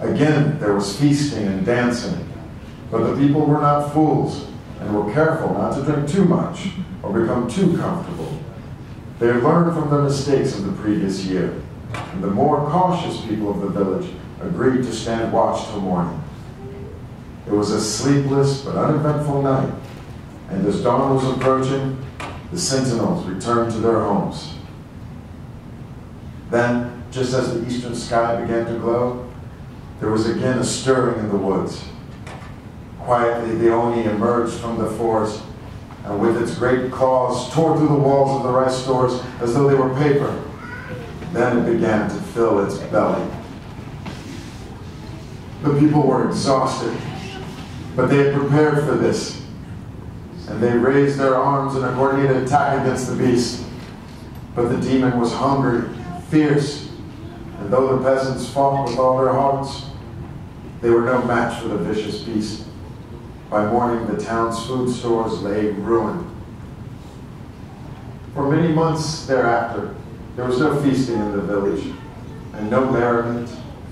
Again, there was feasting and dancing, but the people were not fools and were careful not to drink too much or become too comfortable. They had learned from their mistakes of the previous year, and the more cautious people of the village agreed to stand watch till morning. It was a sleepless but uneventful night, and as dawn was approaching, the sentinels returned to their homes. Then, just as the eastern sky began to glow, there was again a stirring in the woods. Quietly, the Oni emerged from the forest, and with its great claws tore through the walls of the rice stores as though they were paper. Then it began to fill its belly. The people were exhausted, but they had prepared for this, and they raised their arms in a coordinated attack against the beast. But the demon was hungry, fierce, and though the peasants fought with all their hearts, they were no match for the vicious beast. By morning, the town's food stores lay ruined. For many months thereafter, there was no feasting in the village, and no merriment,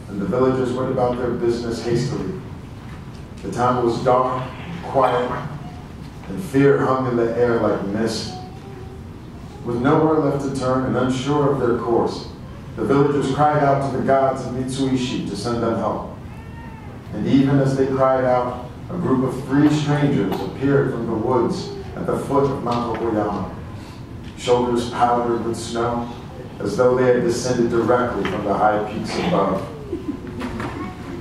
and the villagers went about their business hastily. The town was dark, quiet, and fear hung in the air like mist. With nowhere left to turn and unsure of their course, the villagers cried out to the gods of Mitsuishi to send them help. And even as they cried out, a group of 3 strangers appeared from the woods at the foot of Mount Oyama, shoulders powdered with snow, as though they had descended directly from the high peaks above.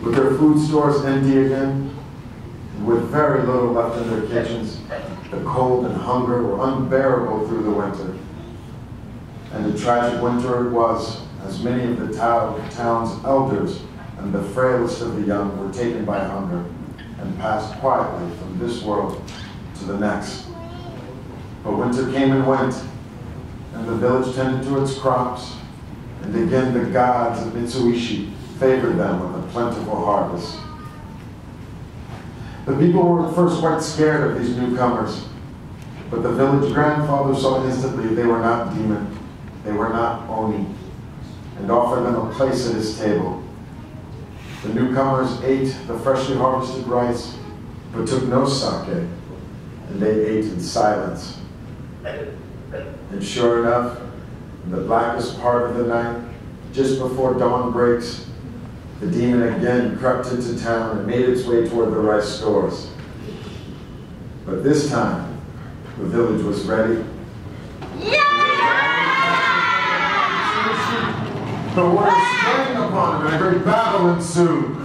With their food stores empty again, and with very little left in their kitchens, the cold and hunger were unbearable through the winter. And a tragic winter it was, as many of the town's elders and the frailest of the young were taken by hunger and passed quietly from this world to the next. But winter came and went, and the village tended to its crops, and again the gods of Mitsuishi favored them with a plentiful harvest. The people were at first quite scared of these newcomers, but the village grandfather saw instantly they were not demon, they were not Oni, and offered them a place at his table. The newcomers ate the freshly harvested rice, but took no sake, and they ate in silence. And sure enough, in the blackest part of the night, just before dawn breaks, the demon again crept into town and made its way toward the rice stores. But this time, the village was ready. The warriors sprang upon him, and a great battle ensued.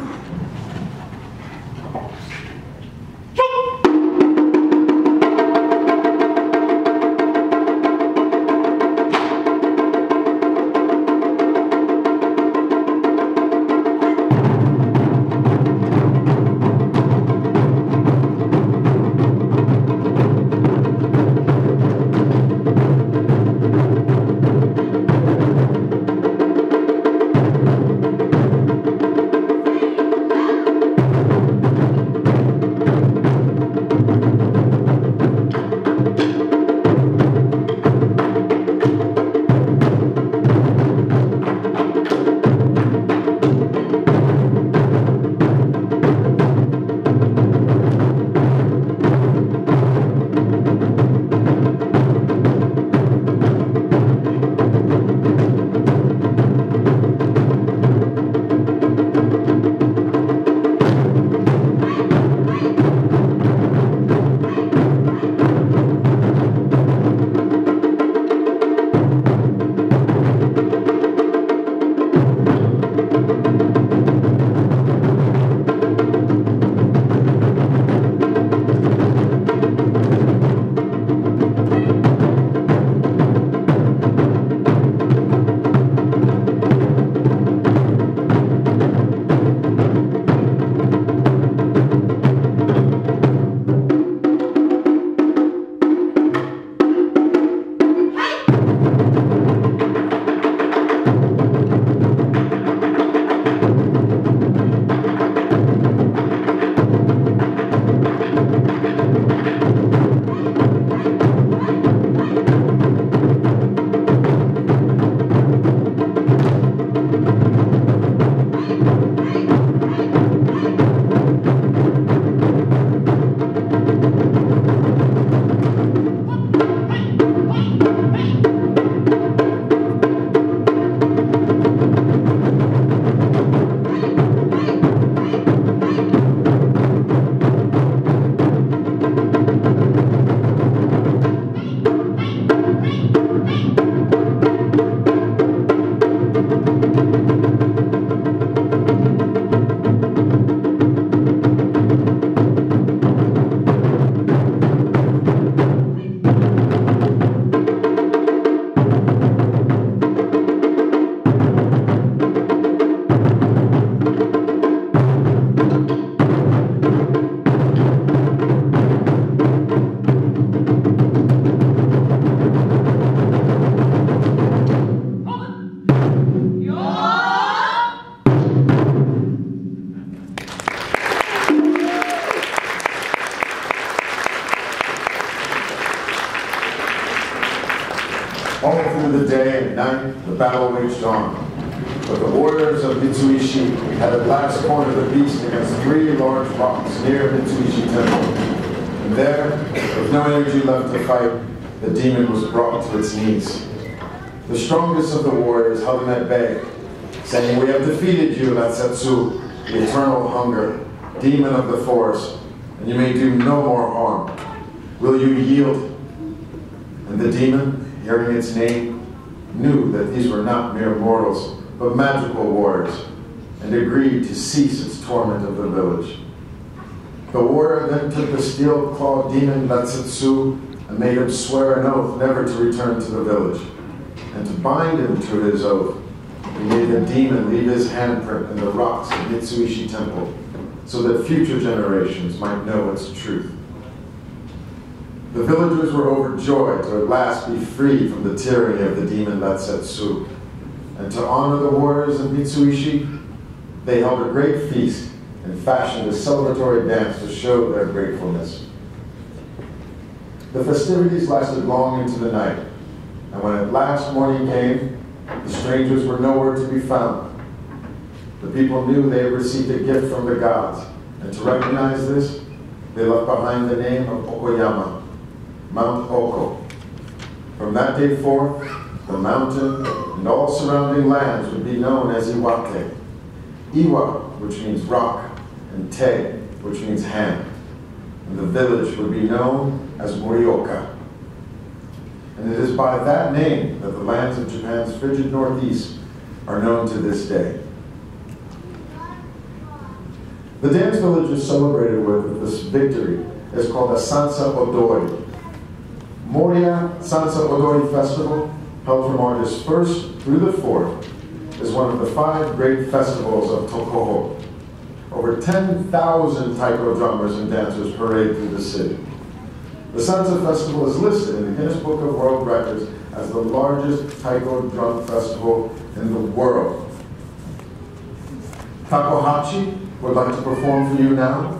the battle waged on. But the warriors of Mitsuishi had at last cornered the beast against 3 large rocks near Mitsuishi Temple. And there, with no energy left to fight, the demon was brought to its knees. The strongest of the warriors held him at bay, saying, "We have defeated you, Latsetsu, the eternal hunger, demon of the forest, and you may do no more harm. Will you yield?" And the demon, hearing its name, knew that these were not mere mortals, but magical warriors, and agreed to cease its torment of the village. The warrior then took the steel-clawed demon Latsetsu and made him swear an oath never to return to the village. And to bind him to his oath, he made the demon leave his handprint in the rocks of Mitsuishi Temple, so that future generations might know its truth. The villagers were overjoyed to at last be free from the tyranny of the demon Latsetsu. And to honor the warriors of Mitsuishi, they held a great feast and fashioned a celebratory dance to show their gratefulness. The festivities lasted long into the night, and when at last morning came, the strangers were nowhere to be found. The people knew they had received a gift from the gods, and to recognize this, they left behind the name of Okoyama, Mount Oko. From that day forth, the mountain and all surrounding lands would be known as Iwate. Iwa, which means rock, and Te, which means hand. And the village would be known as Morioka. And it is by that name that the lands of Japan's frigid northeast are known to this day. The dance villagers celebrated with this victory is called the Sansa Odori. Moriya Sansa Odori Festival, held from August 1st through the 4th, is one of the 5 great festivals of Tokoho. Over 10,000 Taiko drummers and dancers parade through the city. The Sansa Festival is listed in the Guinness Book of World Records as the largest Taiko drum festival in the world. Takohachi would like to perform for you now,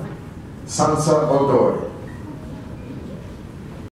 Sansa Odori.